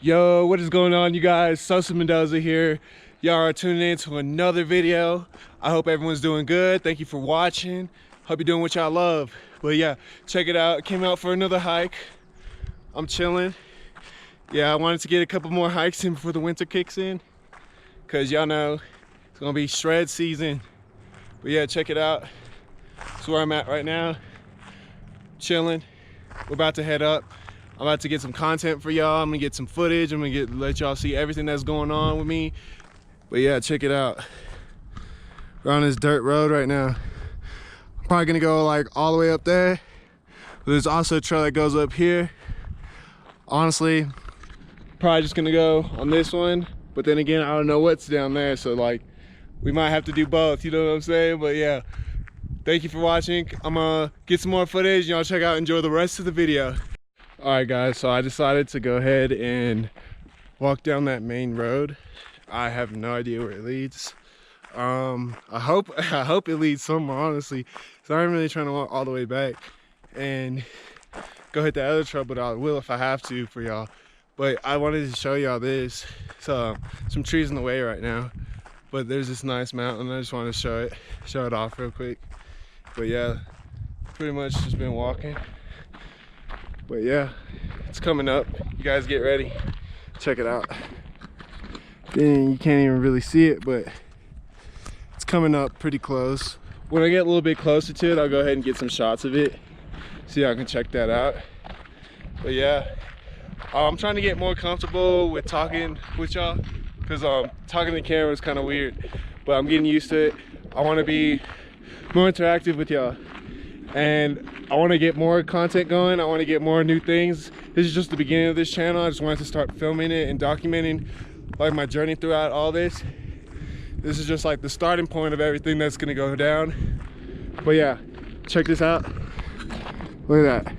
Yo, what is going on, you guys? Sosa Mendoza here. Y'all are tuning in to another video. I hope everyone's doing good. Thank you for watching. Hope you're doing what y'all love. But yeah, check it out. Came out for another hike. I'm chilling. Yeah, I wanted to get a couple more hikes in before the winter kicks in, cause y'all know it's gonna be shred season. But yeah, check it out. That's where I'm at right now. Chilling. We're about to head up. I'm about to get some content for y'all. I'm gonna get some footage. I'm gonna let y'all see everything that's going on with me. But yeah, check it out. We're on this dirt road right now. I'm probably gonna go like all the way up there. But there's also a trail that goes up here. Honestly, probably just gonna go on this one. But then again, I don't know what's down there. So like, we might have to do both, you know what I'm saying? But yeah, thank you for watching. I'm gonna get some more footage. Y'all check out, enjoy the rest of the video. All right guys, so I decided to go ahead and walk down that main road. I have no idea where it leads. I hope it leads somewhere, honestly. So I'm really trying to walk all the way back and go hit the other trail, but I will if I have to for y'all. But I wanted to show y'all this. So some trees in the way right now, but there's this nice mountain. I just want to show it off real quick. But yeah, pretty much just been walking. But yeah, it's coming up. You guys get ready. Check it out. Dang, you can't even really see it, but it's coming up pretty close. When I get a little bit closer to it, I'll go ahead and get some shots of it. So y'all can check that out. But yeah, I'm trying to get more comfortable with talking with y'all, because talking to the camera is kind of weird, but I'm getting used to it. I want to be more interactive with y'all, and I want to get more content going. I want to get more new things. This is just the beginning of this channel. I just wanted to start filming it and documenting like my journey throughout all this. This is just like the starting point of everything that's gonna go down. But yeah, check this out. Look at that.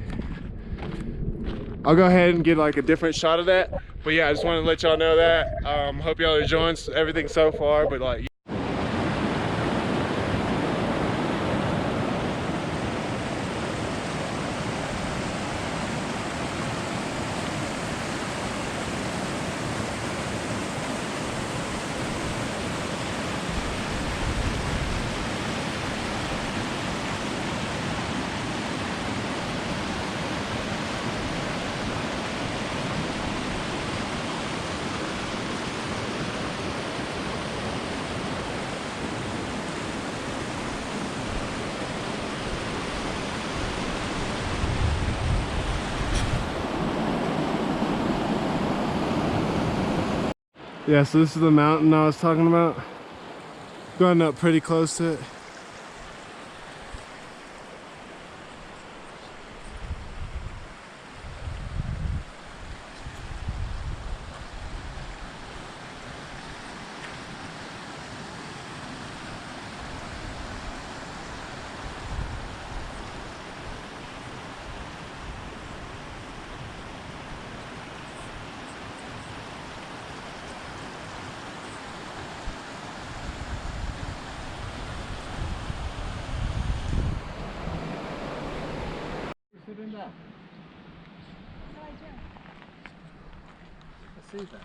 I'll go ahead and get like a different shot of that. But yeah, I just wanted to let y'all know that. Hope y'all are enjoying everything so far. But like, yeah, so this is the mountain I was talking about. Going up pretty close to it. I see that.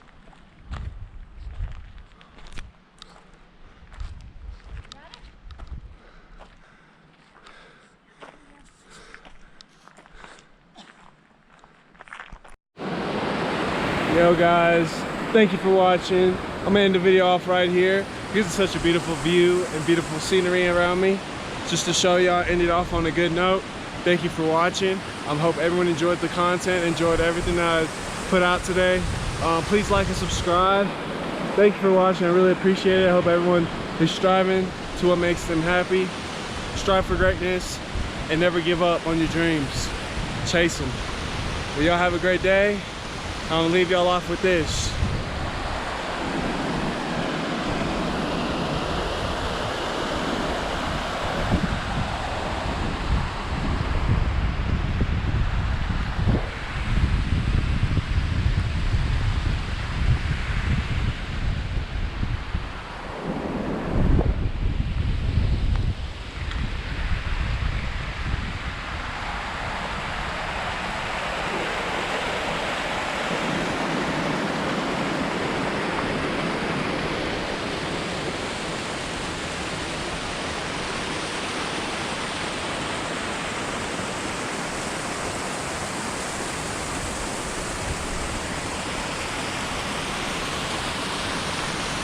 Yo guys, thank you for watching. I'm gonna end the video off right here because it's such a beautiful view and beautiful scenery around me. Just to show y'all, end it off on a good note. Thank you for watching. I hope everyone enjoyed the content, enjoyed everything that I put out today. Please like and subscribe. Thank you for watching. I really appreciate it. I hope everyone is striving to what makes them happy. Strive for greatness and never give up on your dreams. Chase them. Well, y'all have a great day. I'm gonna leave y'all off with this.